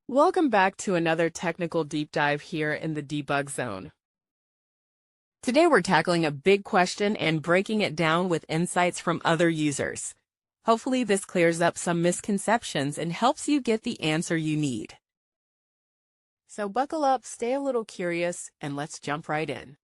Welcome back to another technical deep dive here in the debug zone. Today we're tackling a big question and breaking it down with insights from other users. Hopefully this clears up some misconceptions and helps you get the answer you need. So buckle up, stay a little curious, and let's jump right in.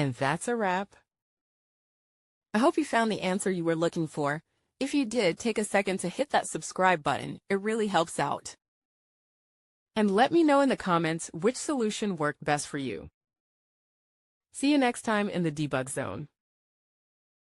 And that's a wrap. I hope you found the answer you were looking for. If you did, take a second to hit that subscribe button. It really helps out. And let me know in the comments which solution worked best for you. See you next time in the debug zone.